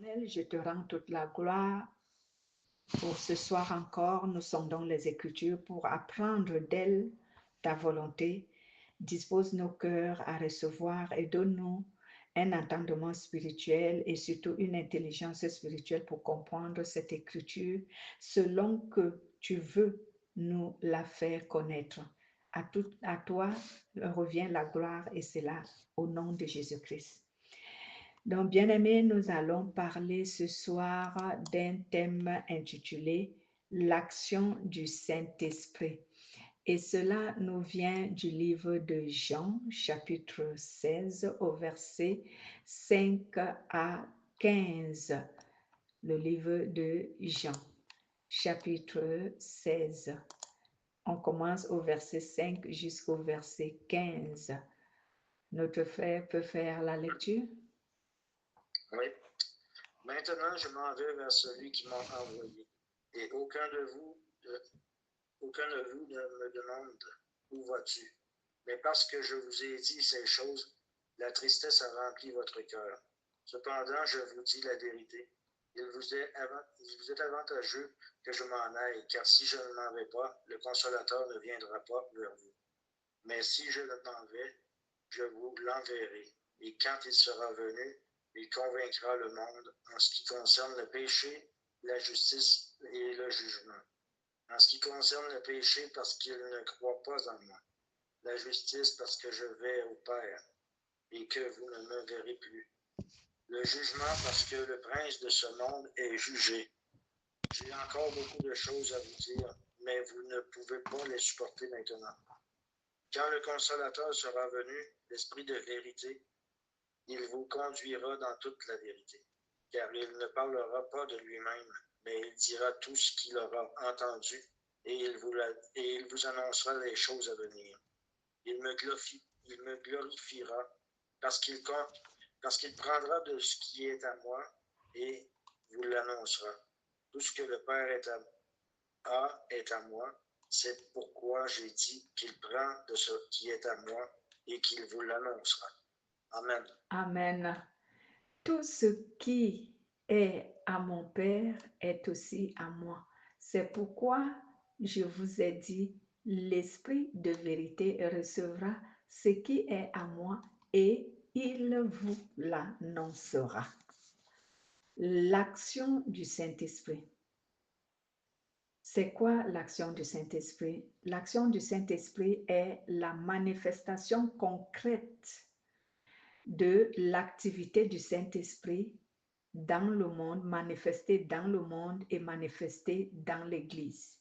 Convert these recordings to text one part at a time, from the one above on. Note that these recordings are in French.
Éternel, je te rends toute la gloire. Pour ce soir encore, nous sondons les Écritures pour apprendre d'elles ta volonté. Dispose nos cœurs à recevoir et donne-nous un entendement spirituel et surtout une intelligence spirituelle pour comprendre cette Écriture selon que tu veux nous la faire connaître. À toi revient la gloire et c'est là au nom de Jésus-Christ. Donc, bien-aimés, nous allons parler ce soir d'un thème intitulé l'action du Saint-Esprit. Et cela nous vient du livre de Jean, chapitre 16, au verset 5 à 15. Le livre de Jean, chapitre 16. On commence au verset 5 jusqu'au verset 15. Notre frère peut faire la lecture? Oui. Maintenant, je m'en vais vers celui qui m'a envoyé. Et aucun de vous ne me demande où vas-tu. Mais parce que je vous ai dit ces choses, la tristesse a rempli votre cœur. Cependant, je vous dis la vérité. Il vous est avantageux que je m'en aille, car si je ne m'en vais pas, le Consolateur ne viendra pas vers vous. Mais si je m'en vais, je vous l'enverrai. Et quand il sera venu, il convaincra le monde en ce qui concerne le péché, la justice et le jugement. En ce qui concerne le péché, parce qu'il ne croit pas en moi. La justice, parce que je vais au Père et que vous ne me verrez plus. Le jugement, parce que le prince de ce monde est jugé. J'ai encore beaucoup de choses à vous dire, mais vous ne pouvez pas les supporter maintenant. Quand le Consolateur sera venu, l'Esprit de vérité, il vous conduira dans toute la vérité, car il ne parlera pas de lui-même, mais il dira tout ce qu'il aura entendu, et il vous annoncera les choses à venir. Il me glorifiera, parce qu'il prendra de ce qui est à moi, et vous l'annoncera. Tout ce que le Père est à moi, c'est pourquoi j'ai dit qu'il prend de ce qui est à moi, et qu'il vous l'annoncera. Amen. Amen. Tout ce qui est à mon Père est aussi à moi. C'est pourquoi je vous ai dit, l'Esprit de vérité recevra ce qui est à moi et il vous l'annoncera. L'action du Saint-Esprit. C'est quoi l'action du Saint-Esprit? L'action du Saint-Esprit est la manifestation concrète de l'activité du Saint-Esprit dans le monde, manifestée dans le monde et manifestée dans l'Église.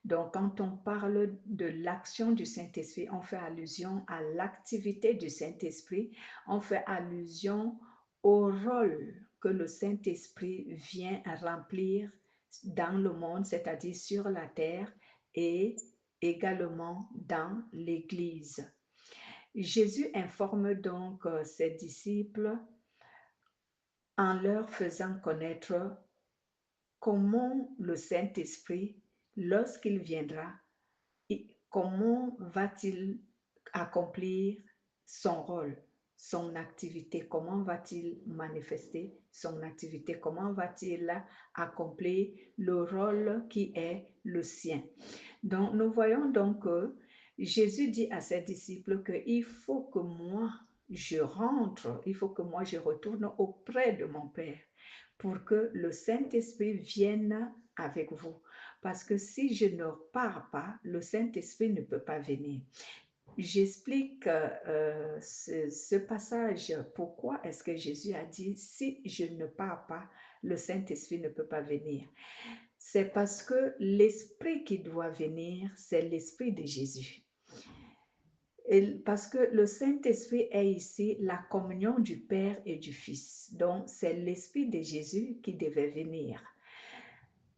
Donc, quand on parle de l'action du Saint-Esprit, on fait allusion à l'activité du Saint-Esprit, on fait allusion au rôle que le Saint-Esprit vient remplir dans le monde, c'est-à-dire sur la terre et également dans l'Église. Jésus informe donc ses disciples en leur faisant connaître comment le Saint-Esprit, lorsqu'il viendra, comment va-t-il accomplir son rôle, son activité, comment va-t-il manifester son activité, comment va-t-il accomplir le rôle qui est le sien. Donc, nous voyons donc que Jésus dit à ses disciples qu'il faut que moi, je rentre, il faut que moi, je retourne auprès de mon Père pour que le Saint-Esprit vienne avec vous. Parce que si je ne pars pas, le Saint-Esprit ne peut pas venir. J'explique ce passage. Pourquoi est-ce que Jésus a dit, si je ne pars pas, le Saint-Esprit ne peut pas venir? C'est parce que l'Esprit qui doit venir, c'est l'Esprit de Jésus. Parce que le Saint-Esprit est ici la communion du Père et du Fils. Donc, c'est l'Esprit de Jésus qui devait venir.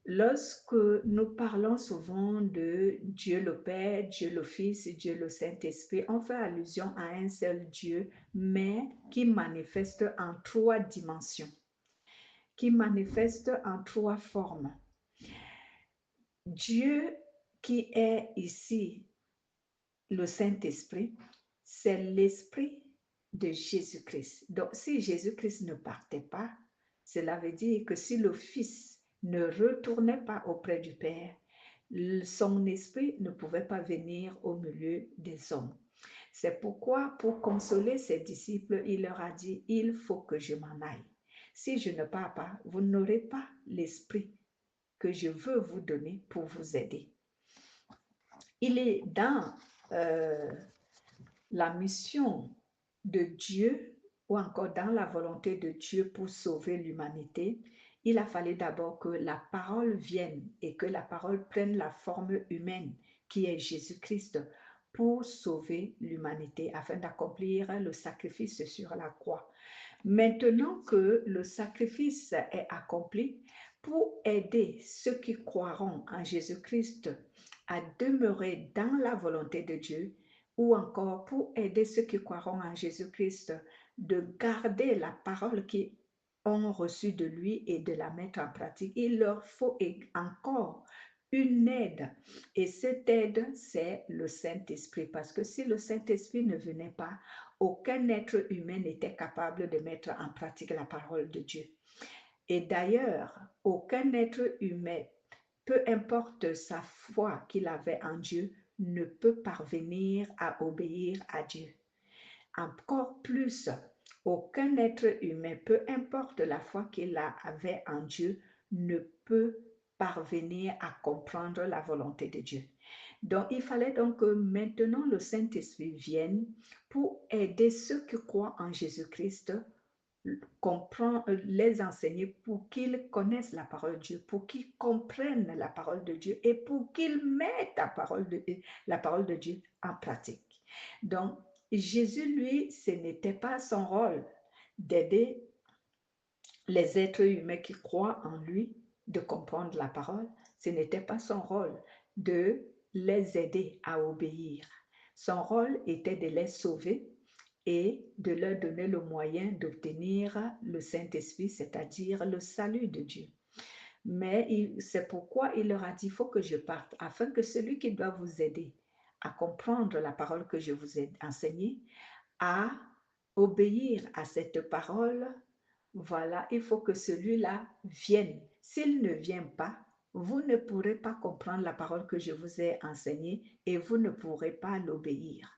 Lorsque nous parlons souvent de Dieu le Père, Dieu le Fils et Dieu le Saint-Esprit, on fait allusion à un seul Dieu, mais qui manifeste en trois dimensions, qui manifeste en trois formes. Dieu qui est ici, le Saint-Esprit, c'est l'Esprit de Jésus-Christ. Donc, si Jésus-Christ ne partait pas, Cela veut dire que si le Fils ne retournait pas auprès du Père, son esprit ne pouvait pas venir au milieu des hommes. C'est pourquoi, pour consoler ses disciples, il leur a dit, il faut que je m'en aille. Si je ne pars pas, vous n'aurez pas l'esprit que je veux vous donner pour vous aider. Il est dans la mission de Dieu ou encore dans la volonté de Dieu pour sauver l'humanité. Il a fallu d'abord que la parole vienne et que la parole prenne la forme humaine qui est Jésus-Christ pour sauver l'humanité afin d'accomplir le sacrifice sur la croix. Maintenant que le sacrifice est accompli, pour aider ceux qui croiront en Jésus-Christ à demeurer dans la volonté de Dieu, ou encore pour aider ceux qui croiront en Jésus-Christ de garder la parole qu'ils ont reçue de lui et de la mettre en pratique, il leur faut encore une aide. Et cette aide, c'est le Saint-Esprit. Parce que si le Saint-Esprit ne venait pas, aucun être humain n'était capable de mettre en pratique la parole de Dieu. Et d'ailleurs, aucun être humain, peu importe sa foi qu'il avait en Dieu, ne peut parvenir à obéir à Dieu. Encore plus, aucun être humain, peu importe la foi qu'il avait en Dieu, ne peut parvenir à comprendre la volonté de Dieu. Donc, il fallait donc que maintenant le Saint-Esprit vienne pour aider ceux qui croient en Jésus-Christ, les enseigner pour qu'ils connaissent la parole de Dieu, pour qu'ils comprennent la parole de Dieu et pour qu'ils mettent la parole de Dieu en pratique. Donc, Jésus, lui, ce n'était pas son rôle d'aider les êtres humains qui croient en lui de comprendre la parole. Ce n'était pas son rôle de les aider à obéir. Son rôle était de les sauver et de leur donner le moyen d'obtenir le Saint-Esprit, c'est-à-dire le salut de Dieu. Mais c'est pourquoi il leur a dit, il faut que je parte, afin que celui qui doit vous aider à comprendre la parole que je vous ai enseignée, à obéir à cette parole, voilà, il faut que celui-là vienne. S'il ne vient pas, vous ne pourrez pas comprendre la parole que je vous ai enseignée et vous ne pourrez pas l'obéir.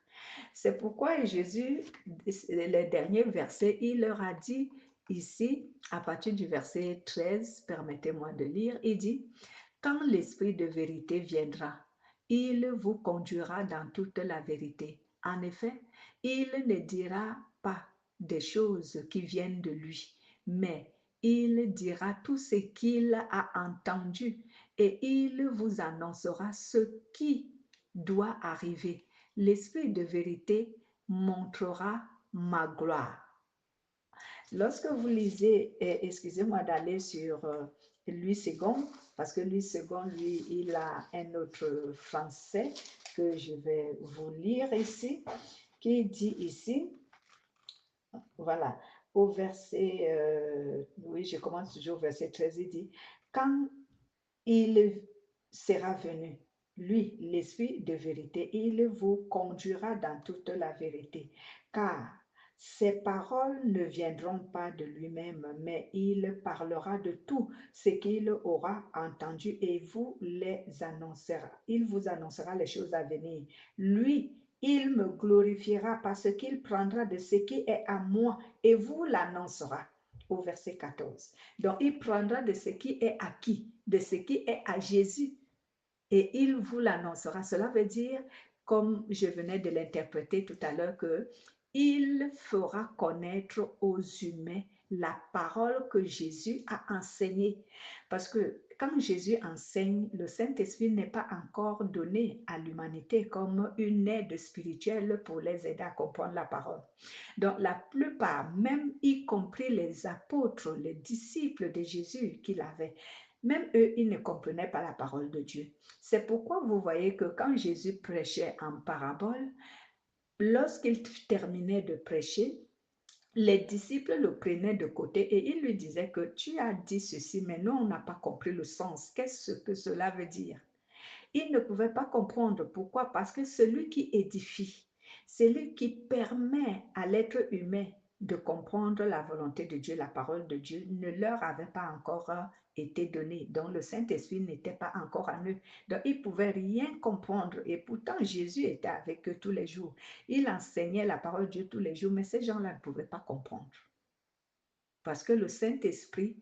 C'est pourquoi Jésus, le dernier verset, il leur a dit ici, à partir du verset 13, permettez-moi de lire, il dit, « Quand l'Esprit de vérité viendra, il vous conduira dans toute la vérité. En effet, il ne dira pas des choses qui viennent de lui, mais il dira tout ce qu'il a entendu et il vous annoncera ce qui doit arriver. L'Esprit de vérité montrera ma gloire. » Lorsque vous lisez, excusez-moi d'aller sur Louis II, parce que Louis II, lui, il a un autre français que je vais vous lire ici, qui dit ici, voilà, au verset, oui, je commence toujours au verset 13, il dit, « Quand il sera venu, lui, l'Esprit de vérité, il vous conduira dans toute la vérité, car ses paroles ne viendront pas de lui-même, mais il parlera de tout ce qu'il aura entendu et vous les annoncera. Il vous annoncera les choses à venir. Lui, il me glorifiera parce qu'il prendra de ce qui est à moi et vous l'annoncera. Au verset 14. Donc, il prendra de ce qui est à qui? De ce qui est à Jésus. Et il vous l'annoncera. Cela veut dire, comme je venais de l'interpréter tout à l'heure, que il fera connaître aux humains la parole que Jésus a enseignée. Parce que quand Jésus enseigne, le Saint-Esprit n'est pas encore donné à l'humanité comme une aide spirituelle pour les aider à comprendre la parole. Donc la plupart, même y compris les apôtres, les disciples de Jésus qu'il avait, même eux, ils ne comprenaient pas la parole de Dieu. C'est pourquoi vous voyez que quand Jésus prêchait en parabole, lorsqu'il terminait de prêcher, les disciples le prenaient de côté et ils lui disaient que tu as dit ceci, mais nous, on n'a pas compris le sens. Qu'est-ce que cela veut dire? Ils ne pouvaient pas comprendre. Pourquoi? Parce que celui qui édifie, celui qui permet à l'être humain de comprendre la volonté de Dieu, la parole de Dieu, ne leur avait pas encore été donnée. Donc, le Saint-Esprit n'était pas encore en eux. Donc, ils ne pouvaient rien comprendre. Et pourtant, Jésus était avec eux tous les jours. Il enseignait la parole de Dieu tous les jours, mais ces gens-là ne pouvaient pas comprendre. Parce que le Saint-Esprit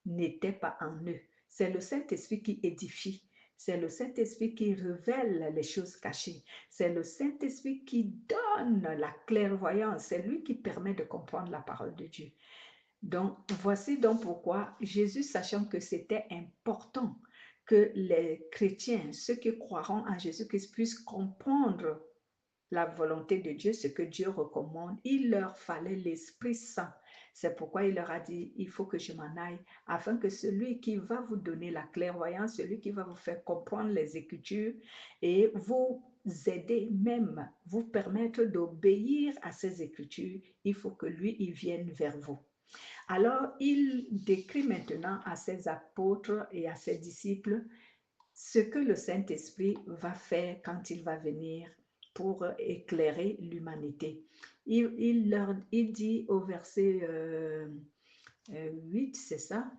n'était pas en eux. C'est le Saint-Esprit qui édifie. C'est le Saint-Esprit qui révèle les choses cachées. C'est le Saint-Esprit qui donne la clairvoyance. C'est lui qui permet de comprendre la parole de Dieu. Donc, voici donc pourquoi Jésus, sachant que c'était important que les chrétiens, ceux qui croiront en Jésus-Christ, puissent comprendre la volonté de Dieu, ce que Dieu recommande, il leur fallait l'Esprit Saint. C'est pourquoi il leur a dit, il faut que je m'en aille, afin que celui qui va vous donner la clairvoyance, celui qui va vous faire comprendre les Écritures et vous aider même, vous permettre d'obéir à ces Écritures, il faut que lui, il vienne vers vous. Alors, il décrit maintenant à ses apôtres et à ses disciples ce que le Saint-Esprit va faire quand il va venir pour éclairer l'humanité. Il dit au verset 8, c'est ça?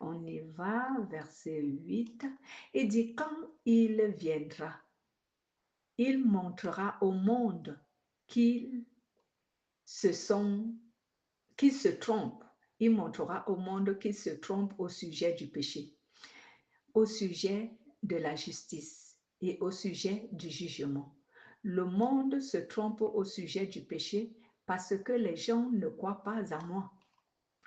On y va, verset 8. Il dit, quand il viendra, il montrera au monde qu'ils se trompent. Il montrera au monde qu'ils se trompent au sujet du péché, au sujet de la justice et au sujet du jugement. Le monde se trompe au sujet du péché parce que les gens ne croient pas à moi.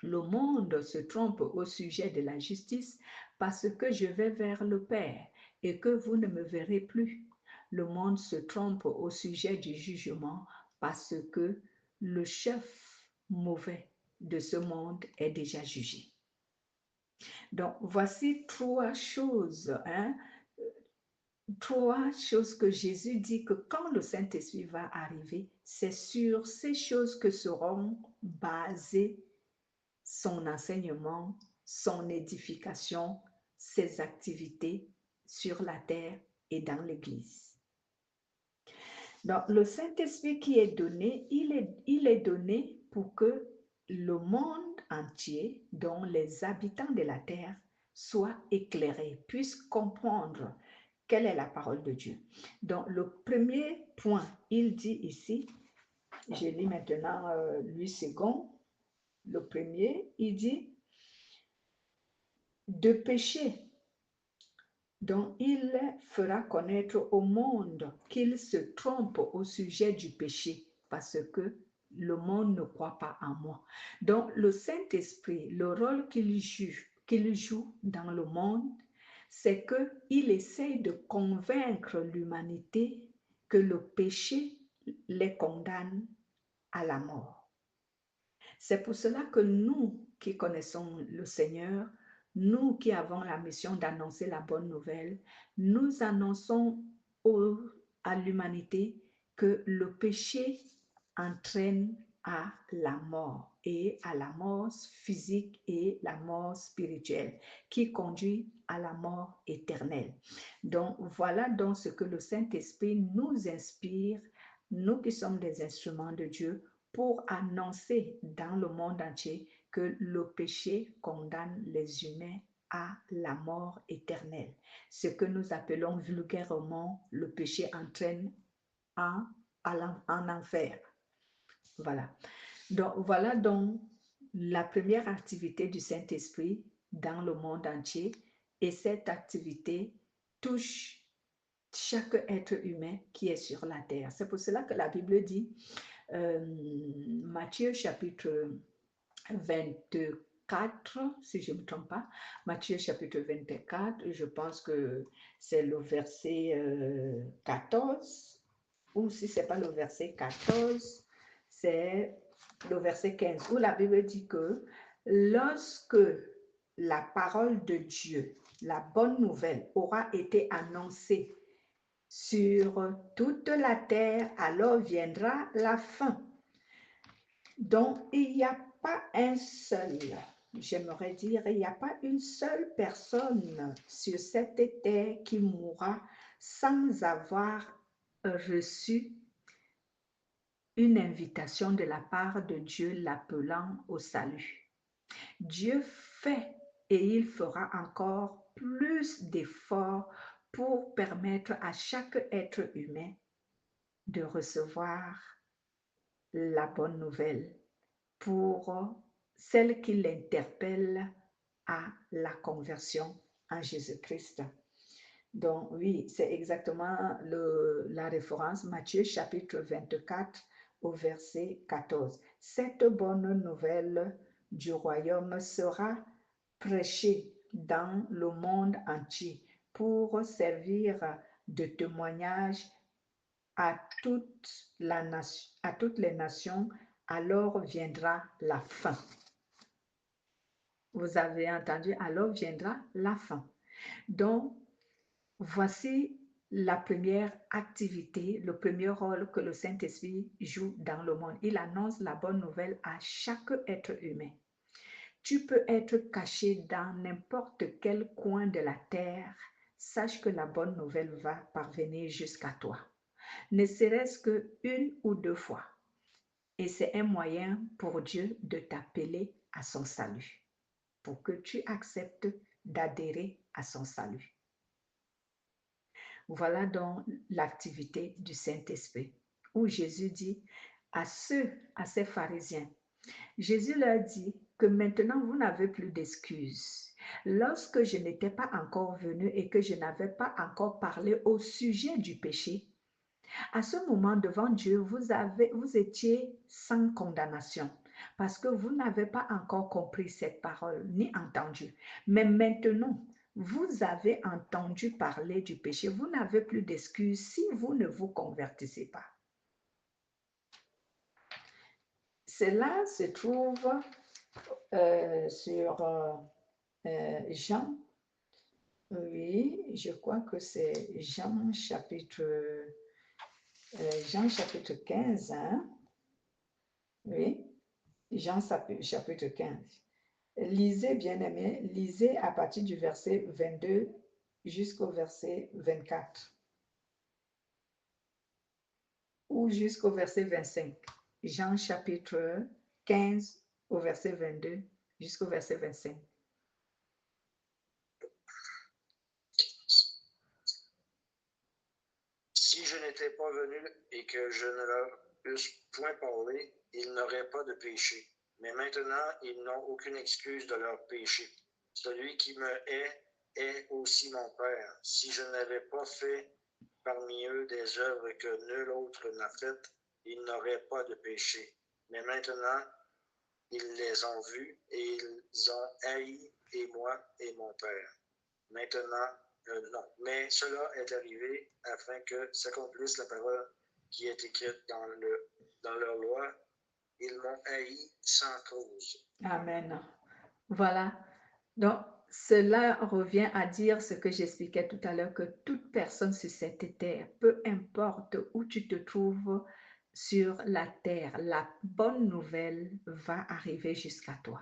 Le monde se trompe au sujet de la justice parce que je vais vers le Père et que vous ne me verrez plus. Le monde se trompe au sujet du jugement parce que le chef mauvais de ce monde est déjà jugé. Donc, voici trois choses, trois choses que Jésus dit que quand le Saint-Esprit va arriver, c'est sur ces choses que seront basées son enseignement, son édification, ses activités sur la terre et dans l'Église. Donc, le Saint-Esprit qui est donné, il est donné pour que le monde entier, dont les habitants de la terre, soient éclairés, puissent comprendre quelle est la parole de Dieu. Donc, le premier point, il dit ici, je lis maintenant 8 secondes, le premier, il dit de péché. Donc, il fera connaître au monde qu'il se trompe au sujet du péché parce que le monde ne croit pas en moi. Donc, le Saint-Esprit, le rôle qu'il joue dans le monde, c'est qu'il essaie de convaincre l'humanité que le péché les condamne à la mort. C'est pour cela que nous qui connaissons le Seigneur, nous qui avons la mission d'annoncer la bonne nouvelle, nous annonçons à l'humanité que le péché entraîne à la mort et à la mort physique et la mort spirituelle qui conduit à la mort éternelle. Donc voilà donc ce que le Saint-Esprit nous inspire, nous qui sommes des instruments de Dieu, pour annoncer dans le monde entier que le péché condamne les humains à la mort éternelle. Ce que nous appelons vulgairement le péché entraîne en enfer. Voilà donc la première activité du Saint-Esprit dans le monde entier, et cette activité touche chaque être humain qui est sur la terre. C'est pour cela que la Bible dit, Matthieu chapitre 24, si je ne me trompe pas, Matthieu chapitre 24, je pense que c'est le verset 14, ou si ce n'est pas le verset 14, c'est le verset 15, où la Bible dit que lorsque la parole de Dieu, la bonne nouvelle, aura été annoncée sur toute la terre, alors viendra la fin. Donc, il n'y a pas un seul, j'aimerais dire, il n'y a pas une seule personne sur cette terre qui mourra sans avoir reçu une invitation de la part de Dieu l'appelant au salut. Dieu fait et il fera encore plus d'efforts pour permettre à chaque être humain de recevoir la bonne nouvelle pour celle qui l'interpelle à la conversion en Jésus-Christ. Donc oui, c'est exactement la référence Matthieu chapitre 24 au verset 14. Cette bonne nouvelle du royaume sera prêchée dans le monde entier pour servir de témoignage à toutes les nations, alors viendra la fin. Vous avez entendu, alors viendra la fin. Donc, voici la première activité, le premier rôle que le Saint-Esprit joue dans le monde. Il annonce la bonne nouvelle à chaque être humain. Tu peux être caché dans n'importe quel coin de la terre. Sache que la bonne nouvelle va parvenir jusqu'à toi, ne serait-ce qu'une ou deux fois. Et c'est un moyen pour Dieu de t'appeler à son salut, pour que tu acceptes d'adhérer à son salut. Voilà donc l'activité du Saint-Esprit, où Jésus dit à ces pharisiens, Jésus leur dit que maintenant vous n'avez plus d'excuses. Lorsque je n'étais pas encore venu et que je n'avais pas encore parlé au sujet du péché, à ce moment devant Dieu, vous étiez sans condamnation parce que vous n'avez pas encore compris cette parole ni entendu. Mais maintenant, vous avez entendu parler du péché. Vous n'avez plus d'excuses si vous ne vous convertissez pas. Cela se trouve sur Jean. Oui, je crois que c'est Jean chapitre 15. Hein? Oui, Jean chapitre 15. Lisez, bien-aimés, lisez à partir du verset 22 jusqu'au verset 24 ou jusqu'au verset 25. Jean chapitre 15 au verset 22 jusqu'au verset 25. Si je n'étais pas venu et que je ne leur eusse point parlé, ils n'auraient pas de péché. Mais maintenant, ils n'ont aucune excuse de leur péché. Celui qui me est aussi mon Père. Si je n'avais pas fait parmi eux des œuvres que nul autre n'a faites, ils n'auraient pas de péché. Mais maintenant, ils les ont vus et ils ont haï et moi et mon Père. Maintenant, non. Mais cela est arrivé afin que s'accomplisse la parole qui est écrite dans leur loi. Ils m'ont haï sans cause. Amen. Voilà. Donc, cela revient à dire ce que j'expliquais tout à l'heure, que toute personne sur cette terre, peu importe où tu te trouves sur la terre, la bonne nouvelle va arriver jusqu'à toi.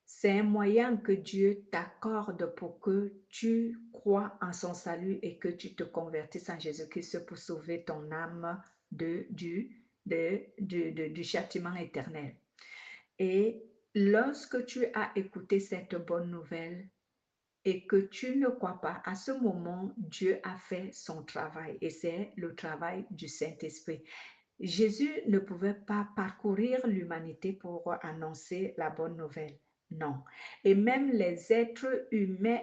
C'est un moyen que Dieu t'accorde pour que tu crois en son salut et que tu te convertisses en Jésus-Christ pour sauver ton âme du châtiment éternel. Et lorsque tu as écouté cette bonne nouvelle et que tu ne crois pas, à ce moment, Dieu a fait son travail et c'est le travail du Saint-Esprit. Jésus ne pouvait pas parcourir l'humanité pour annoncer la bonne nouvelle. Non. Et même les êtres humains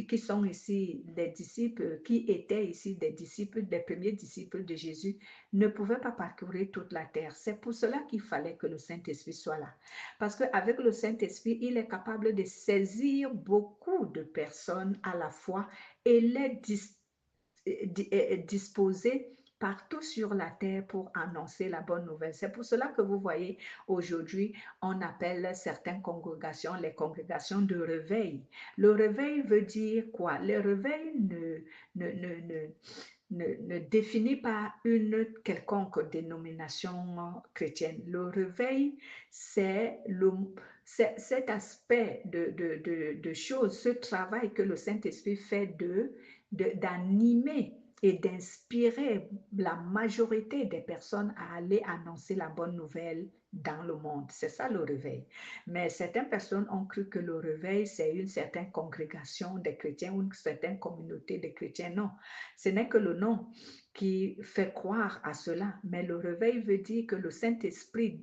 qui sont ici des disciples, qui étaient ici des disciples, des premiers disciples de Jésus, ne pouvaient pas parcourir toute la terre. C'est pour cela qu'il fallait que le Saint-Esprit soit là. Parce qu'avec le Saint-Esprit, il est capable de saisir beaucoup de personnes à la fois et les disposer partout sur la terre pour annoncer la bonne nouvelle. C'est pour cela que vous voyez aujourd'hui, on appelle certaines congrégations les congrégations de réveil. Le réveil veut dire quoi? Le réveil ne définit pas une quelconque dénomination chrétienne. Le réveil, c'est cet aspect de choses, ce travail que le Saint-Esprit fait d'animer et d'inspirer la majorité des personnes à aller annoncer la bonne nouvelle dans le monde. C'est ça le réveil. Mais certaines personnes ont cru que le réveil, c'est une certaine congrégation des chrétiens ou une certaine communauté de chrétiens. Non, ce n'est que le nom qui fait croire à cela. Mais le réveil veut dire que le Saint-Esprit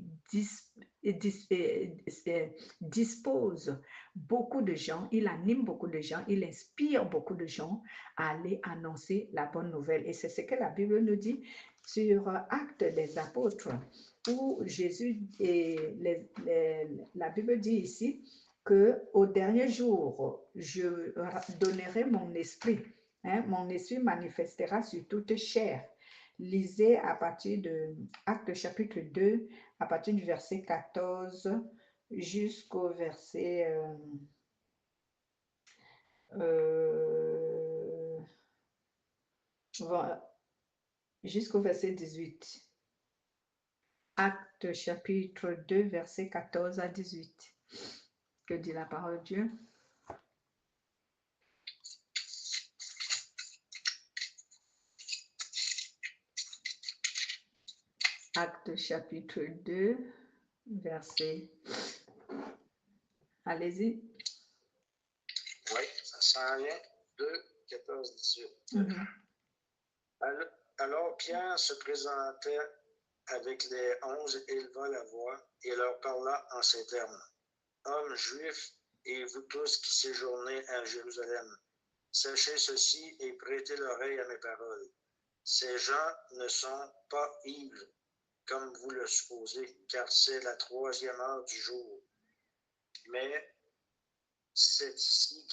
dispose beaucoup de gens, il anime beaucoup de gens, il inspire beaucoup de gens à aller annoncer la bonne nouvelle. Et c'est ce que la Bible nous dit sur Actes des Apôtres, où Jésus et la Bible dit ici que au dernier jour, je donnerai mon esprit. Mon esprit manifestera sur toute chair. Lisez à partir de Actes chapitre 2, à partir du verset 14 jusqu'au verset jusqu'au verset 18. Actes chapitre 2, verset 14 à 18. Que dit la parole de Dieu? Actes chapitre 2, verset... Allez-y. Oui, ça s'en vient. 2, 14, 18. Alors Pierre se présentait avec les 11, éleva la voix et leur parla en ces termes. Hommes juifs et vous tous qui séjournez à Jérusalem, sachez ceci et prêtez l'oreille à mes paroles. Ces gens ne sont pas ivres, comme vous le supposez, car c'est la 3e heure du jour. Mais c'est ici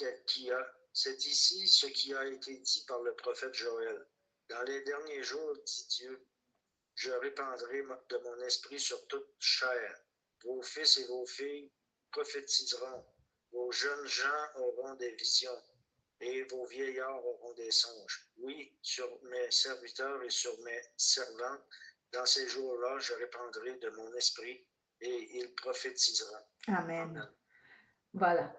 ce qui a été dit par le prophète Joël. Dans les derniers jours, dit Dieu, je répandrai de mon esprit sur toute chair. Vos fils et vos filles prophétiseront. Vos jeunes gens auront des visions et vos vieillards auront des songes. Oui, sur mes serviteurs et sur mes servantes, dans ces jours-là, je répandrai de mon esprit et ils prophétiseront. Amen. Amen. Voilà.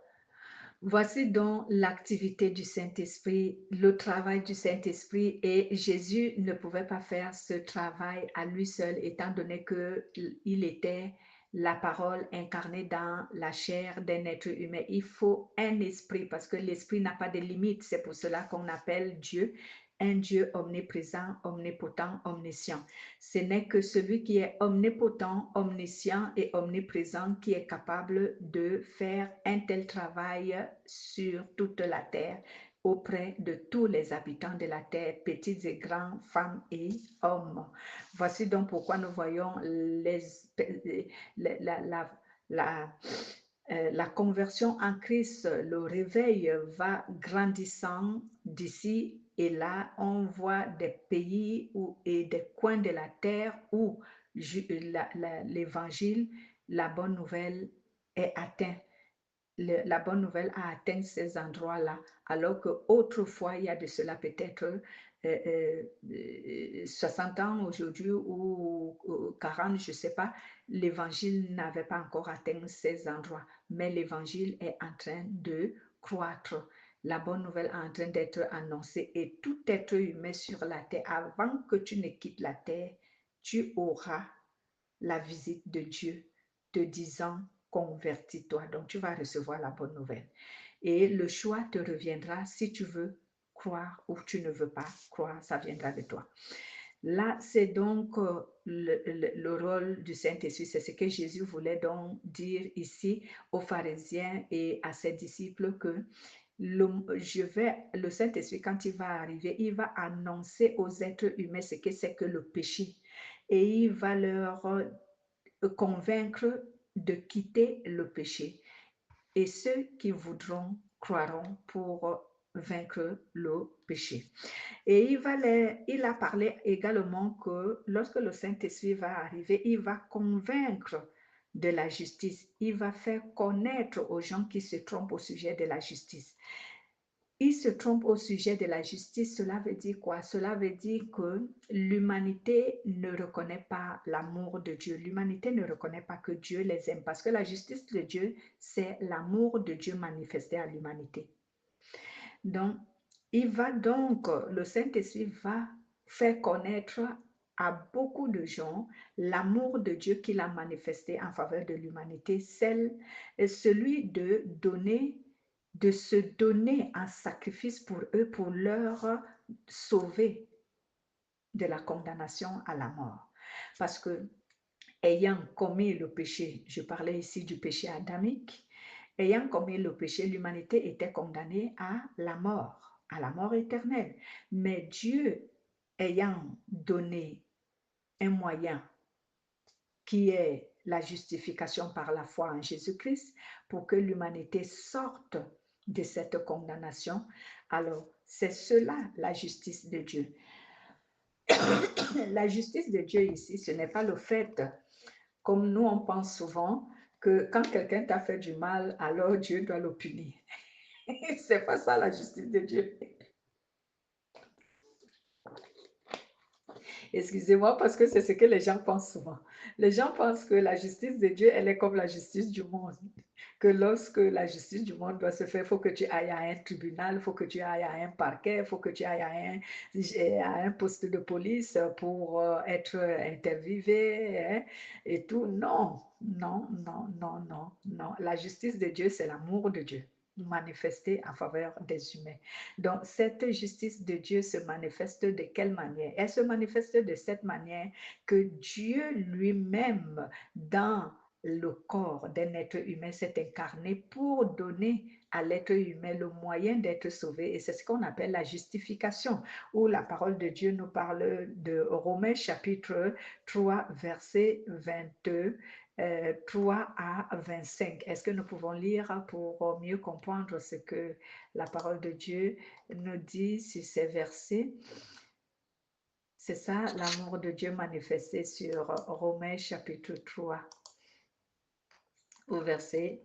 Voici donc l'activité du Saint-Esprit, le travail du Saint-Esprit, et Jésus ne pouvait pas faire ce travail à lui seul, étant donné qu'il était la parole incarnée dans la chair d'un être humain. Il faut un esprit, parce que l'esprit n'a pas de limite. C'est pour cela qu'on appelle Dieu un Dieu omniprésent, omnipotent, omniscient. Ce n'est que celui qui est omnipotent, omniscient et omniprésent qui est capable de faire un tel travail sur toute la terre auprès de tous les habitants de la terre, petits et grands, femmes et hommes. Voici donc pourquoi nous voyons la conversion en Christ, le réveil va grandissant d'ici et là. On voit des pays et des coins de la terre où l'évangile, la bonne nouvelle est atteint. La bonne nouvelle a atteint ces endroits-là, alors qu'autrefois, il y a de cela peut-être 60 ans aujourd'hui ou 40, je ne sais pas, l'évangile n'avait pas encore atteint ces endroits, mais l'évangile est en train de croître. La bonne nouvelle est en train d'être annoncée et tout être humain sur la terre, avant que tu ne quittes la terre, tu auras la visite de Dieu te disant convertis-toi. Donc, tu vas recevoir la bonne nouvelle. Et le choix te reviendra si tu veux croire ou tu ne veux pas croire, ça viendra de toi. Là, c'est donc le rôle du Saint-Esprit. C'est ce que Jésus voulait donc dire ici aux pharisiens et à ses disciples que le Saint-Esprit, quand il va arriver, il va annoncer aux êtres humains ce que c'est que le péché. Et il va leur convaincre de quitter le péché. Et ceux qui voudront croiront pour vaincre le péché. Et il a parlé également que lorsque le Saint-Esprit va arriver, il va convaincre de la justice. Il va faire connaître aux gens qui se trompent au sujet de la justice. Il se trompe au sujet de la justice. Cela veut dire quoi? Cela veut dire que l'humanité ne reconnaît pas l'amour de Dieu. L'humanité ne reconnaît pas que Dieu les aime, parce que la justice de Dieu, c'est l'amour de Dieu manifesté à l'humanité. Donc, il va donc, le Saint-Esprit va faire connaître à beaucoup de gens l'amour de Dieu qu'il a manifesté en faveur de l'humanité, celui de se donner en sacrifice pour eux, pour leur sauver de la condamnation à la mort. Parce que, ayant commis le péché, je parlais ici du péché adamique, ayant commis le péché, l'humanité était condamnée à la mort éternelle. Mais Dieu, ayant donné un moyen qui est la justification par la foi en Jésus-Christ, pour que l'humanité sorte de cette condamnation, alors c'est cela la justice de Dieu. La justice de Dieu ici, ce n'est pas le fait, comme nous on pense souvent, que quand quelqu'un t'a fait du mal, alors Dieu doit le punir. C'est pas ça la justice de Dieu. Excusez-moi parce que c'est ce que les gens pensent souvent. Les gens pensent que la justice de Dieu, elle est comme la justice du monde. Que lorsque la justice du monde doit se faire, il faut que tu ailles à un tribunal, il faut que tu ailles à un parquet, il faut que tu ailles à un poste de police pour être interviewé, hein, et tout. Non, non, non, non, non, non. La justice de Dieu, c'est l'amour de Dieu manifesté en faveur des humains. Donc, cette justice de Dieu se manifeste de quelle manière? Elle se manifeste de cette manière que Dieu lui-même, dans le corps d'un être humain, s'est incarné pour donner à l'être humain le moyen d'être sauvé. Et c'est ce qu'on appelle la justification, où la parole de Dieu nous parle de Romains chapitre 3, verset 22. 3 à 25. Est-ce que nous pouvons lire pour mieux comprendre ce que la parole de Dieu nous dit sur ces versets? C'est ça, l'amour de Dieu manifesté sur Romains chapitre 3, au verset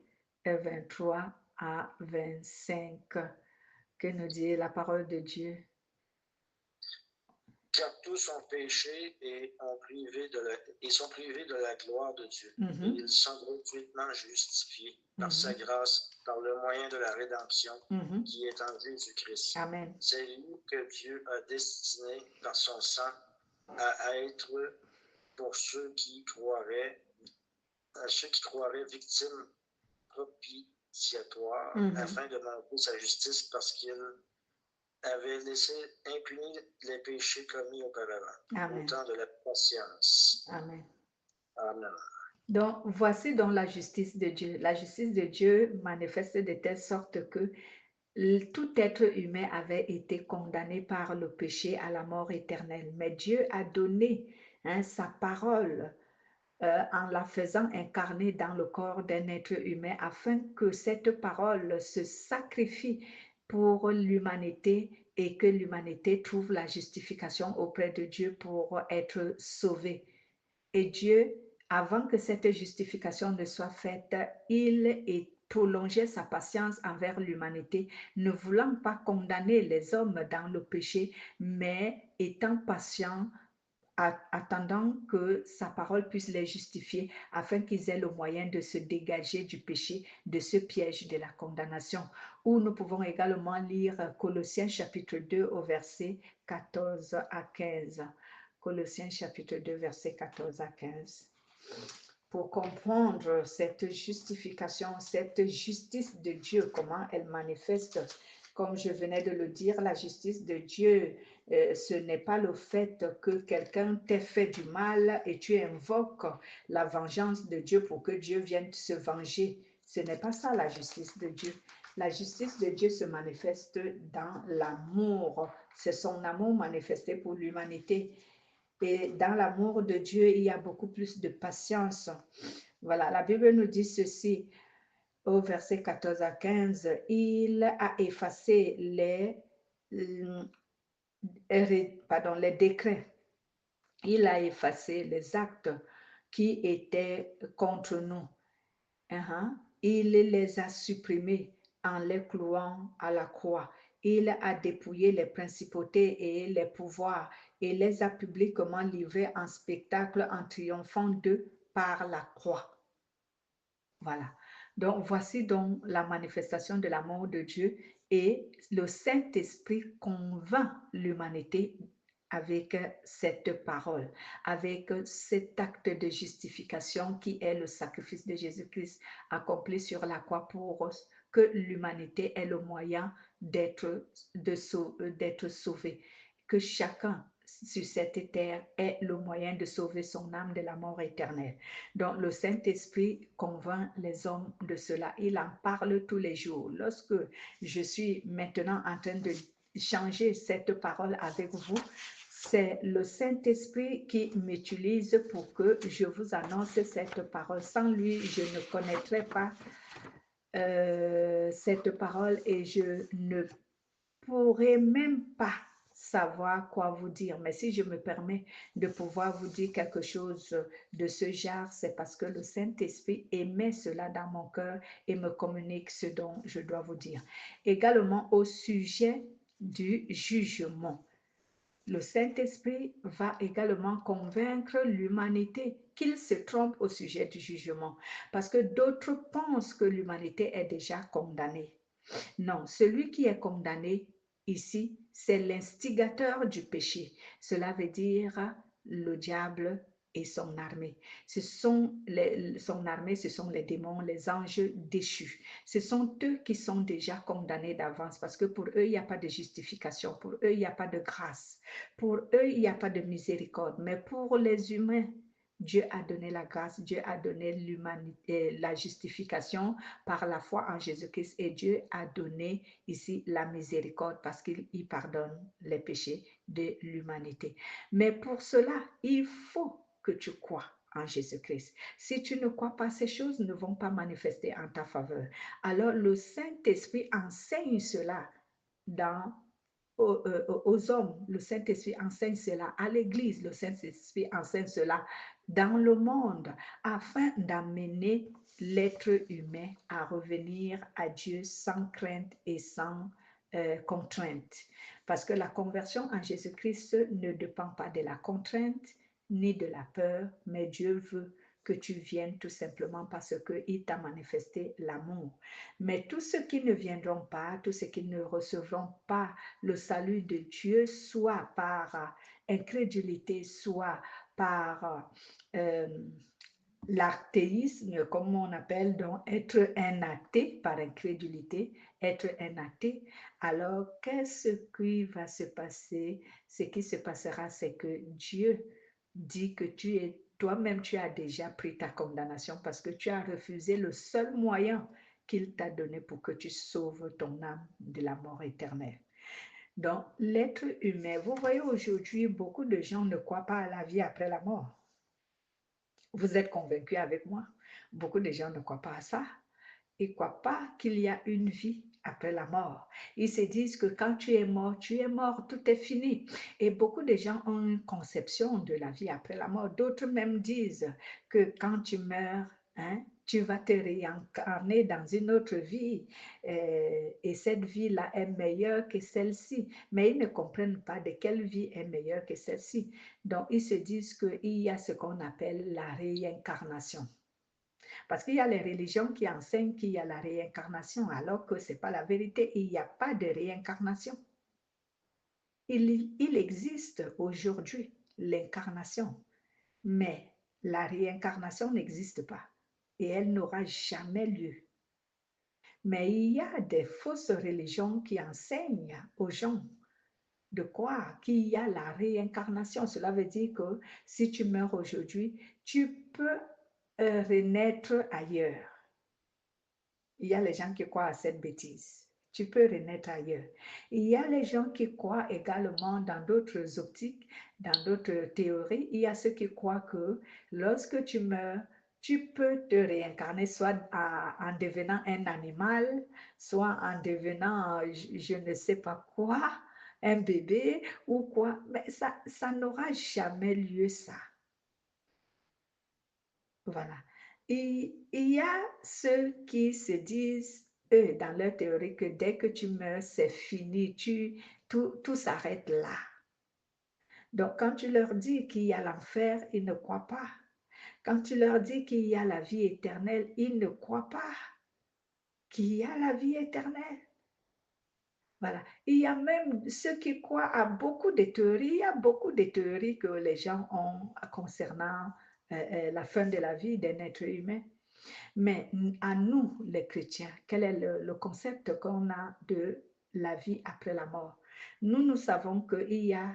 23 à 25. Que nous dit la parole de Dieu? Car tous ont péché et sont privés de la gloire de Dieu. Mhm. Et ils sont gratuitement justifiés par sa grâce, par le moyen de la rédemption Mhm. qui est en Jésus-Christ. Amen. C'est lui que Dieu a destiné par son sang à être pour ceux qui croiraient victimes propitiatoires, Mhm. afin de montrer sa justice parce qu'il avait laissé impunis les péchés commis auparavant, Amen. au temps de la patience. Amen. Amen. Donc, voici donc la justice de Dieu. La justice de Dieu manifeste de telle sorte que tout être humain avait été condamné par le péché à la mort éternelle. Mais Dieu a donné sa parole en la faisant incarner dans le corps d'un être humain afin que cette parole se sacrifie pour l'humanité et que l'humanité trouve la justification auprès de Dieu pour être sauvée. Et Dieu, avant que cette justification ne soit faite, il prolongeait sa patience envers l'humanité, ne voulant pas condamner les hommes dans le péché, mais étant patient, attendant que sa parole puisse les justifier, afin qu'ils aient le moyen de se dégager du péché, de ce piège de la condamnation. Où nous pouvons également lire Colossiens chapitre 2 au verset 14 à 15. Colossiens chapitre 2, verset 14 à 15. Pour comprendre cette justification, cette justice de Dieu, comment elle manifeste, comme je venais de le dire, la justice de Dieu, ce n'est pas le fait que quelqu'un t'ait fait du mal et tu invoques la vengeance de Dieu pour que Dieu vienne se venger. Ce n'est pas ça la justice de Dieu. La justice de Dieu se manifeste dans l'amour. C'est son amour manifesté pour l'humanité. Et dans l'amour de Dieu, il y a beaucoup plus de patience. Voilà, la Bible nous dit ceci au verset 14 à 15. Il a effacé les décrets. Il a effacé les actes qui étaient contre nous. Il les a supprimés en les clouant à la croix. Il a dépouillé les principautés et les pouvoirs et les a publiquement livrés en spectacle en triomphant d'eux par la croix. Voilà. Donc, voici donc la manifestation de l'amour de Dieu et le Saint-Esprit convainc l'humanité avec cette parole, avec cet acte de justification qui est le sacrifice de Jésus-Christ accompli sur la croix pour que l'humanité ait le moyen d'être sauvée, que chacun sur cette terre ait le moyen de sauver son âme de la mort éternelle. Donc, le Saint-Esprit convainc les hommes de cela. Il en parle tous les jours. Lorsque je suis maintenant en train de changer cette parole avec vous, c'est le Saint-Esprit qui m'utilise pour que je vous annonce cette parole. Sans lui, je ne connaîtrais pas cette parole et je ne pourrais même pas savoir quoi vous dire. Mais si je me permets de pouvoir vous dire quelque chose de ce genre, c'est parce que le Saint-Esprit émet cela dans mon cœur et me communique ce dont je dois vous dire. Également au sujet du jugement. Le Saint-Esprit va également convaincre l'humanité qu'il se trompe au sujet du jugement, parce que d'autres pensent que l'humanité est déjà condamnée. Non, celui qui est condamné ici, c'est l'instigateur du péché. Cela veut dire le diable et son armée. Son armée, ce sont les démons, les anges déchus. Ce sont eux qui sont déjà condamnés d'avance parce que pour eux, il n'y a pas de justification. Pour eux, il n'y a pas de grâce. Pour eux, il n'y a pas de miséricorde. Mais pour les humains, Dieu a donné la grâce, Dieu a donné l'humanité, la justification par la foi en Jésus-Christ et Dieu a donné ici la miséricorde parce qu'il pardonne les péchés de l'humanité. Mais pour cela, il faut que tu crois en Jésus-Christ. Si tu ne crois pas, ces choses ne vont pas manifester en ta faveur. Alors le Saint-Esprit enseigne cela aux hommes, le Saint-Esprit enseigne cela à l'Église, le Saint-Esprit enseigne cela dans le monde afin d'amener l'être humain à revenir à Dieu sans crainte et sans contrainte. Parce que la conversion en Jésus-Christ ne dépend pas de la contrainte ni de la peur, mais Dieu veut que tu viennes tout simplement parce qu'il t'a manifesté l'amour. Mais tous ceux qui ne viendront pas, tous ceux qui ne recevront pas le salut de Dieu, soit par incrédulité, soit par l'athéisme, comme on appelle, donc être un athée par incrédulité, être un athée, alors qu'est-ce qui va se passer? Ce qui se passera, c'est que Dieu dit que toi-même, tu as déjà pris ta condamnation parce que tu as refusé le seul moyen qu'il t'a donné pour que tu sauves ton âme de la mort éternelle. Donc, l'être humain, vous voyez aujourd'hui, beaucoup de gens ne croient pas à la vie après la mort. Vous êtes convaincus avec moi. Beaucoup de gens ne croient pas à ça. Ils ne croient pas qu'il y a une vie après la mort. Ils se disent que quand tu es mort, tout est fini. Et beaucoup de gens ont une conception de la vie après la mort. D'autres même disent que quand tu meurs, tu vas te réincarner dans une autre vie et cette vie-là est meilleure que celle-ci. Mais ils ne comprennent pas de quelle vie est meilleure que celle-ci. Donc, ils se disent qu'il y a ce qu'on appelle la réincarnation. Parce qu'il y a les religions qui enseignent qu'il y a la réincarnation, alors que ce n'est pas la vérité. Il n'y a pas de réincarnation. Il existe aujourd'hui l'incarnation, mais la réincarnation n'existe pas et elle n'aura jamais lieu. Mais il y a des fausses religions qui enseignent aux gens de croire qu'il y a la réincarnation. Cela veut dire que si tu meurs aujourd'hui, tu peux renaître ailleurs. Il y a les gens qui croient à cette bêtise. Tu peux renaître ailleurs. Il y a les gens qui croient également dans d'autres optiques, dans d'autres théories. Il y a ceux qui croient que lorsque tu meurs, tu peux te réincarner soit en devenant un animal, soit en devenant je ne sais pas quoi, un bébé ou quoi. Mais ça n'aura jamais lieu ça. Voilà. Et il y a ceux qui se disent, eux, dans leur théorie, que dès que tu meurs, c'est fini, tout s'arrête là. Donc, quand tu leur dis qu'il y a l'enfer, ils ne croient pas. Quand tu leur dis qu'il y a la vie éternelle, ils ne croient pas. qui a la vie éternelle. Voilà. Il y a même ceux qui croient à beaucoup de théories. Il y a beaucoup de théories que les gens ont concernant la fin de la vie d'un être humain. Mais à nous, les chrétiens, quel est le concept qu'on a de la vie après la mort? Nous savons qu'il y a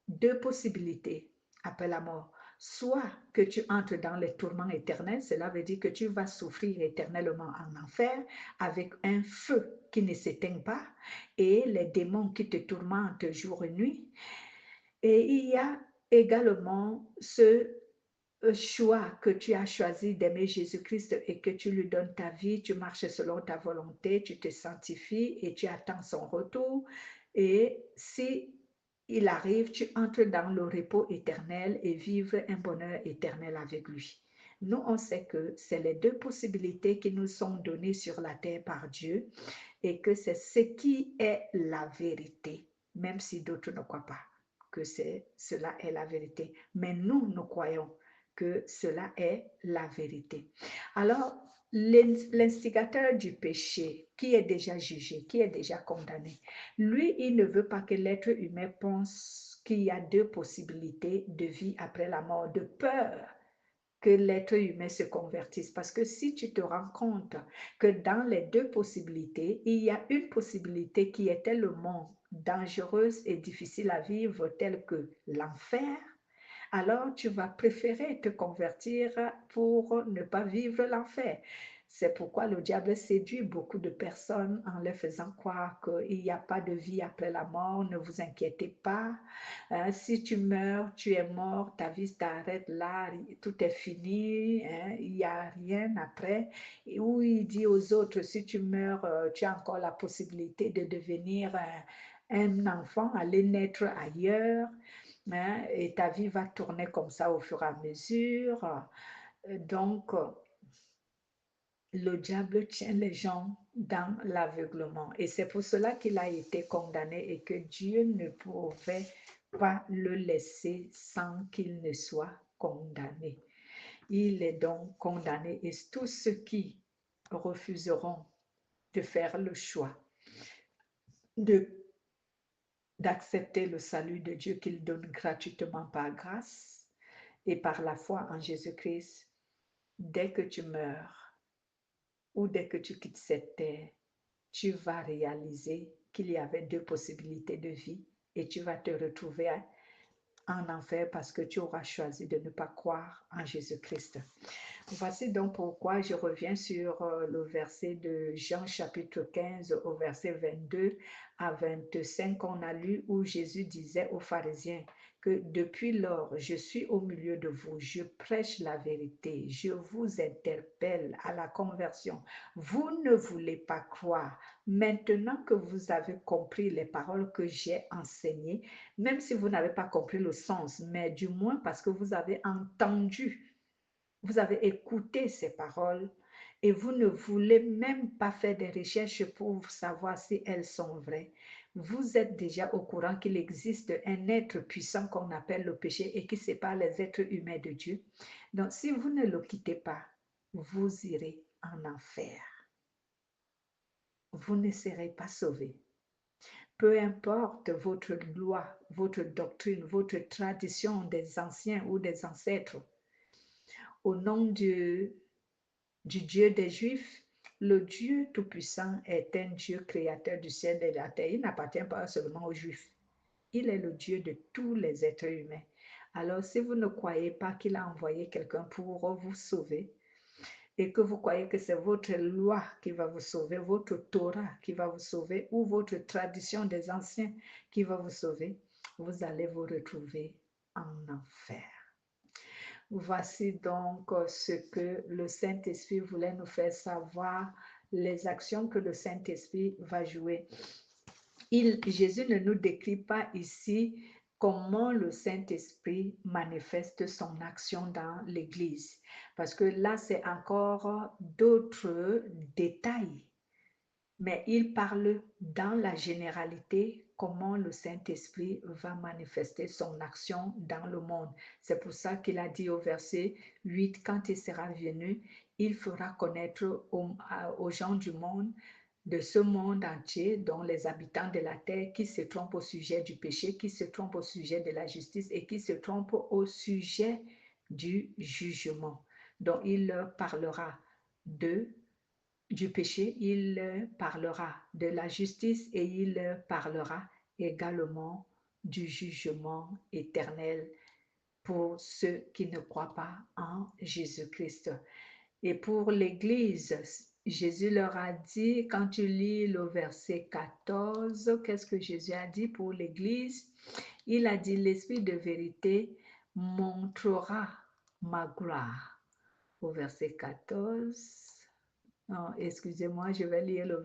deux possibilités après la mort. Soit que tu entres dans les tourments éternels, cela veut dire que tu vas souffrir éternellement en enfer avec un feu qui ne s'éteint pas et les démons qui te tourmentent jour et nuit. Et il y a également ce choix que tu as choisi d'aimer Jésus-Christ et que tu lui donnes ta vie, tu marches selon ta volonté, tu te sanctifies et tu attends son retour. Et si il arrive, tu entres dans le repos éternel et vivre un bonheur éternel avec lui. Nous, on sait que c'est les deux possibilités qui nous sont données sur la terre par Dieu et que c'est ce qui est la vérité, même si d'autres ne croient pas que cela est la vérité. Mais nous croyons que cela est la vérité. Alors, l'instigateur du péché, qui est déjà jugé, qui est déjà condamné, lui, il ne veut pas que l'être humain pense qu'il y a deux possibilités de vie après la mort, de peur que l'être humain se convertisse. Parce que si tu te rends compte que dans les deux possibilités, il y a une possibilité qui est tellement dangereuse et difficile à vivre, telle que l'enfer, alors tu vas préférer te convertir pour ne pas vivre l'enfer. C'est pourquoi le diable séduit beaucoup de personnes en leur faisant croire qu'il n'y a pas de vie après la mort, ne vous inquiétez pas. Si tu meurs, tu es mort, ta vie s'arrête là, tout est fini, il n'y a rien après. Ou il dit aux autres, si tu meurs, tu as encore la possibilité de devenir un enfant, aller naître ailleurs. Et ta vie va tourner comme ça au fur et à mesure. Donc, le diable tient les gens dans l'aveuglement. Et c'est pour cela qu'il a été condamné et que Dieu ne pouvait pas le laisser sans qu'il ne soit condamné. Il est donc condamné et tous ceux qui refuseront de faire le choix d'accepter le salut de Dieu qu'il donne gratuitement par grâce et par la foi en Jésus-Christ, dès que tu meurs ou dès que tu quittes cette terre, tu vas réaliser qu'il y avait deux possibilités de vie et tu vas te retrouver en enfer parce que tu auras choisi de ne pas croire en Jésus-Christ. Voici donc pourquoi je reviens sur le verset de Jean chapitre 15 au verset 22 à 25 qu'on a lu où Jésus disait aux pharisiens que depuis lors, je suis au milieu de vous, je prêche la vérité, je vous interpelle à la conversion. Vous ne voulez pas croire. Maintenant que vous avez compris les paroles que j'ai enseignées, même si vous n'avez pas compris le sens, mais du moins parce que vous avez entendu, vous avez écouté ces paroles et vous ne voulez même pas faire des recherches pour savoir si elles sont vraies. Vous êtes déjà au courant qu'il existe un être puissant qu'on appelle le péché et qui sépare les êtres humains de Dieu. Donc, si vous ne le quittez pas, vous irez en enfer. Vous ne serez pas sauvés. Peu importe votre loi, votre doctrine, votre tradition des anciens ou des ancêtres, au nom du Dieu des Juifs, le Dieu Tout-Puissant est un Dieu créateur du ciel et de la terre. Il n'appartient pas seulement aux Juifs. Il est le Dieu de tous les êtres humains. Alors, si vous ne croyez pas qu'il a envoyé quelqu'un pour vous sauver et que vous croyez que c'est votre loi qui va vous sauver, votre Torah qui va vous sauver ou votre tradition des anciens qui va vous sauver, vous allez vous retrouver en enfer. Voici donc ce que le Saint-Esprit voulait nous faire savoir, les actions que le Saint-Esprit va jouer. Jésus ne nous décrit pas ici comment le Saint-Esprit manifeste son action dans l'Église, parce que là, c'est encore d'autres détails. Mais il parle dans la généralité comment le Saint-Esprit va manifester son action dans le monde. C'est pour ça qu'il a dit au verset 8, quand il sera venu, il fera connaître aux gens du monde, de ce monde entier, dont les habitants de la terre, qui se trompent au sujet du péché, qui se trompent au sujet de la justice et qui se trompent au sujet du jugement. Donc, il leur parlera du péché, il leur parlera de la justice et il leur parlera également du jugement éternel pour ceux qui ne croient pas en Jésus-Christ. Et pour l'Église, Jésus leur a dit, quand tu lis le verset 14, qu'est-ce que Jésus a dit pour l'Église? Il a dit, l'Esprit de vérité montrera ma gloire. Au verset 14, non, excusez-moi, je vais lire le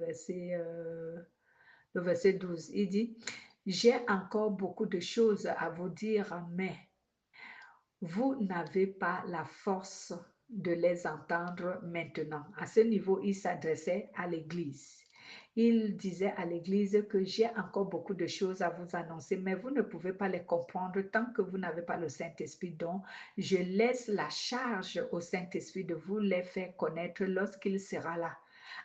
verset 12. Il dit, j'ai encore beaucoup de choses à vous dire, mais vous n'avez pas la force de les entendre maintenant. À ce niveau, il s'adressait à l'Église. Il disait à l'Église que j'ai encore beaucoup de choses à vous annoncer, mais vous ne pouvez pas les comprendre tant que vous n'avez pas le Saint-Esprit. Donc, je laisse la charge au Saint-Esprit de vous les faire connaître lorsqu'il sera là,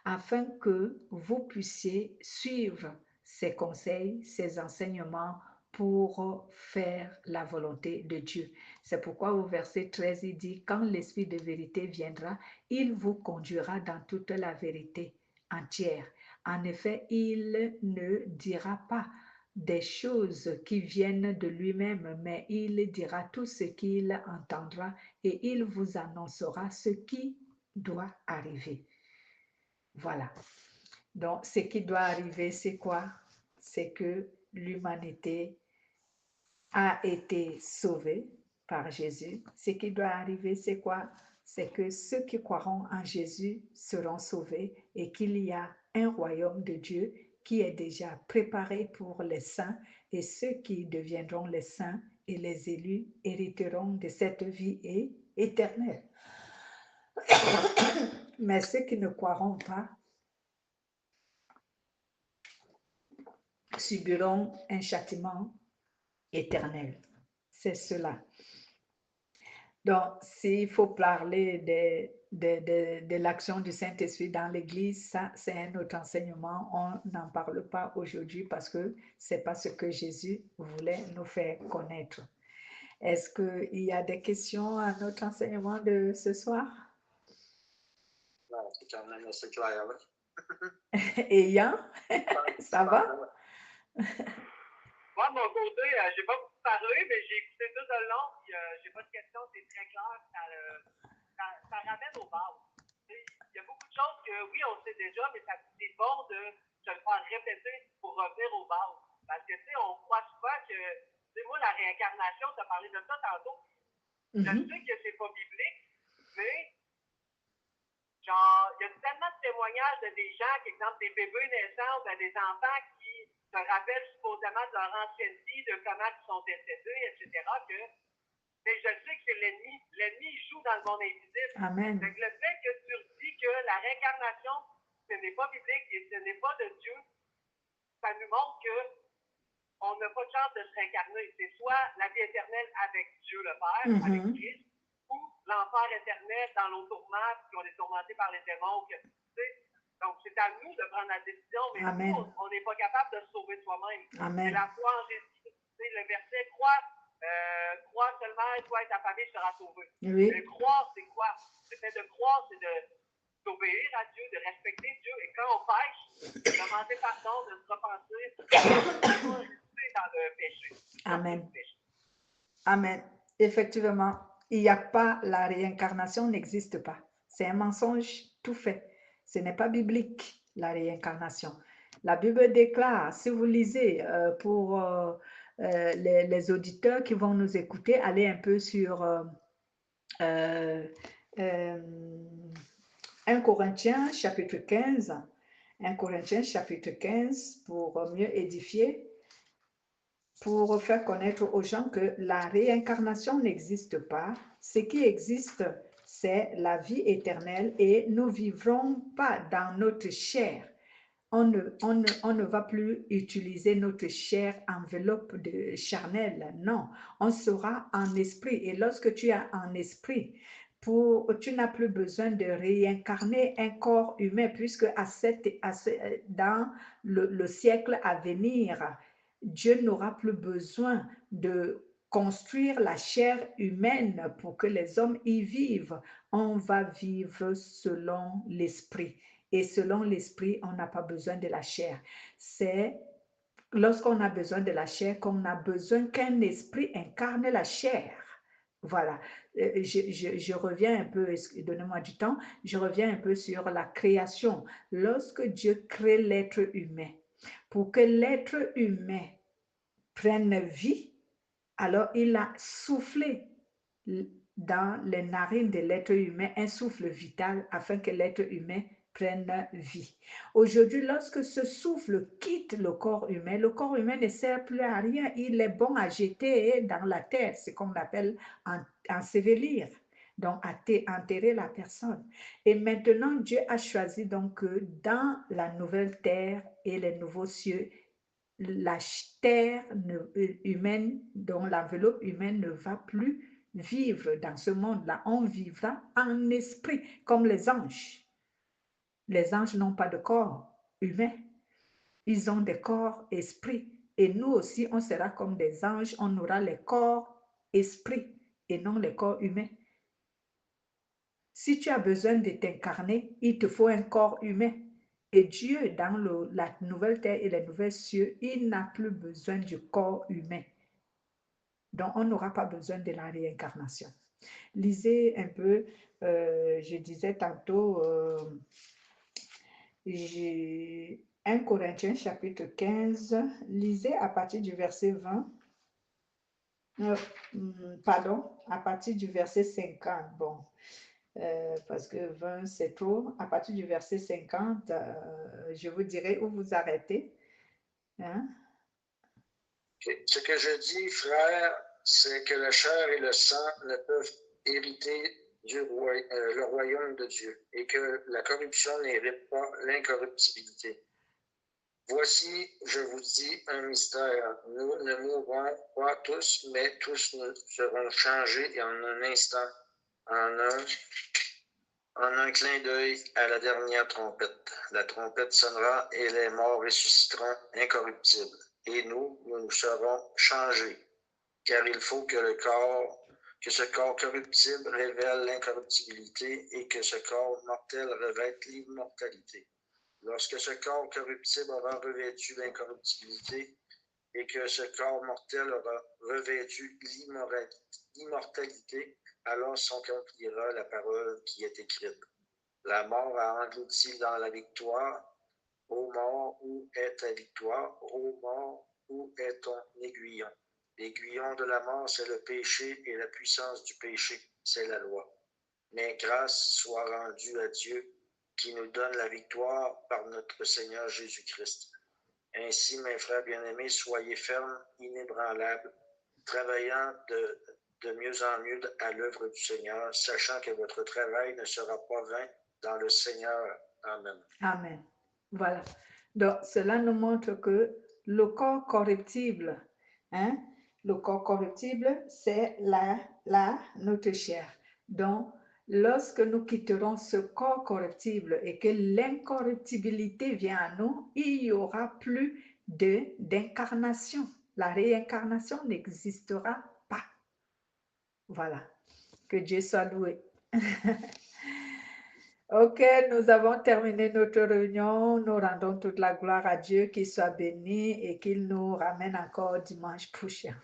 afin que vous puissiez suivre ses conseils, ses enseignements pour faire la volonté de Dieu. C'est pourquoi au verset 13, il dit, quand l'Esprit de vérité viendra, il vous conduira dans toute la vérité entière. En effet, il ne dira pas des choses qui viennent de lui-même, mais il dira tout ce qu'il entendra et il vous annoncera ce qui doit arriver. Voilà. Donc, ce qui doit arriver, c'est quoi? C'est que l'humanité a été sauvée par Jésus. Ce qui doit arriver, c'est quoi? C'est que ceux qui croiront en Jésus seront sauvés et qu'il y a un royaume de Dieu qui est déjà préparé pour les saints et ceux qui deviendront les saints et les élus hériteront de cette vie éternelle. Mais ceux qui ne croiront pas subiront un châtiment éternel. C'est cela. Donc, s'il faut parler de l'action du Saint-Esprit dans l'Église, ça, c'est un autre enseignement. On n'en parle pas aujourd'hui parce que ce n'est pas ce que Jésus voulait nous faire connaître. Est-ce qu'il y a des questions à notre enseignement de ce soir? Non, c'est quand même assez clair. Et Yann, ça va? Moi, de mon côté, j'ai pas beaucoup parlé, mais j'ai écouté tout le long, puis j'ai pas de questions, c'est très clair, ça ramène aux bases. Il y a beaucoup de choses que, oui, on sait déjà, mais c'est bon de se le faire répéter pour revenir aux bases. Parce que, tu sais, on croit souvent que, tu sais, moi, la réincarnation, tu as parlé de ça tantôt. Je sais que c'est pas biblique, mais, genre, il y a tellement de témoignages de des gens, par exemple, des bébés naissants ou des enfants qui se rappellent supposément de leur ancienne vie, de comment ils sont décédés, etc., que mais je sais que c'est l'ennemi. L'ennemi joue dans le monde invisible. Amen. Donc, le fait que tu dis que la réincarnation, ce n'est pas biblique et ce n'est pas de Dieu, ça nous montre qu'on n'a pas de chance de se réincarner. C'est soit la vie éternelle avec Dieu le Père, avec Christ, ou l'enfer éternel dans nos tourments, puis on est tourmenté par les démons. Donc, c'est à nous de prendre la décision, mais Amen. nous, on n'est pas capable de se sauver soi-même. Amen. C'est la foi en Jésus. Le verset crois seulement et toi et ta famille sera sauvée. Oui. Le croire, c'est quoi? Le fait de croire, c'est d'obéir à Dieu, de respecter Dieu. Et quand on pêche, de demander pardon, de se repentir, de ne rester dans le péché. Amen. Amen. Effectivement, il n'y a pas, la réincarnation n'existe pas. C'est un mensonge tout fait. Ce n'est pas biblique, la réincarnation. La Bible déclare, si vous lisez pour les auditeurs qui vont nous écouter, allez un peu sur 1 Corinthiens chapitre 15, 1 Corinthiens chapitre 15 pour mieux édifier, pour faire connaître aux gens que la réincarnation n'existe pas. Ce qui existe, c'est la vie éternelle et nous ne vivrons pas dans notre chair. On ne va plus utiliser notre chair enveloppe de charnel, non. On sera en esprit. Et lorsque tu es en esprit, Tu n'as plus besoin de réincarner un corps humain puisque dans le siècle à venir, Dieu n'aura plus besoin de construire la chair humaine pour que les hommes y vivent. On va vivre selon l'esprit. Et selon l'esprit, on n'a pas besoin de la chair. C'est lorsqu'on a besoin de la chair qu'on a besoin qu'un esprit incarne la chair. Voilà, je reviens un peu, donnez-moi du temps, je reviens un peu sur la création. Lorsque Dieu crée l'être humain, pour que l'être humain prenne vie, alors il a soufflé dans les narines de l'être humain un souffle vital afin que l'être humain prenne vie. Aujourd'hui, lorsque ce souffle quitte le corps humain ne sert plus à rien. Il est bon à jeter dans la terre, ce qu'on appelle ensevelir, donc enterrer la personne. Et maintenant, Dieu a choisi donc que dans la nouvelle terre et les nouveaux cieux, la terre humaine, dont l'enveloppe humaine ne va plus vivre dans ce monde-là. On vivra en esprit, comme les anges. Les anges n'ont pas de corps humain. Ils ont des corps esprits. Et nous aussi, on sera comme des anges. On aura les corps esprits et non les corps humains. Si tu as besoin de t'incarner, il te faut un corps humain. Et Dieu, dans la nouvelle terre et les nouvelles cieux, il n'a plus besoin du corps humain. Donc, on n'aura pas besoin de la réincarnation. Lisez un peu, je disais tantôt, 1 Corinthiens chapitre 15, lisez à partir du verset 20. Pardon, à partir du verset 50. Bon. Parce que 20, c'est trop. À partir du verset 50, je vous dirai où vous arrêtez. Hein? Ce que je dis, frère, c'est que la chair et le sang ne peuvent hériter le royaume de Dieu et que la corruption n'hérite pas l'incorruptibilité. Voici, je vous dis un mystère. Nous ne mourrons pas tous, mais tous nous serons changés en un instant, en un clin d'œil à la dernière trompette. La trompette sonnera et les morts ressusciteront incorruptibles. Et nous serons changés. Car il faut que ce corps corruptible révèle l'incorruptibilité et que ce corps mortel revête l'immortalité. Lorsque ce corps corruptible aura revêtu l'incorruptibilité et que ce corps mortel aura revêtu l'immortalité, alors s'accomplira la parole qui est écrite. La mort a englouti dans la victoire. Ô mort, où est ta victoire? Ô mort, où est ton aiguillon? L'aiguillon de la mort, c'est le péché, et la puissance du péché, c'est la loi. Mais grâce soit rendue à Dieu, qui nous donne la victoire par notre Seigneur Jésus-Christ. Ainsi, mes frères bien-aimés, soyez fermes, inébranlables, travaillant de mieux en mieux à l'œuvre du Seigneur, sachant que votre travail ne sera pas vain dans le Seigneur. Amen. Amen. Voilà. Donc, cela nous montre que le corps corruptible, le corps corruptible, c'est notre chair. Donc, lorsque nous quitterons ce corps corruptible et que l'incorruptibilité vient à nous, il n'y aura plus d'incarnation. La réincarnation n'existera pas. Voilà. Que Dieu soit loué. Ok, nous avons terminé notre réunion. Nous rendons toute la gloire à Dieu, qu'il soit béni et qu'il nous ramène encore dimanche prochain.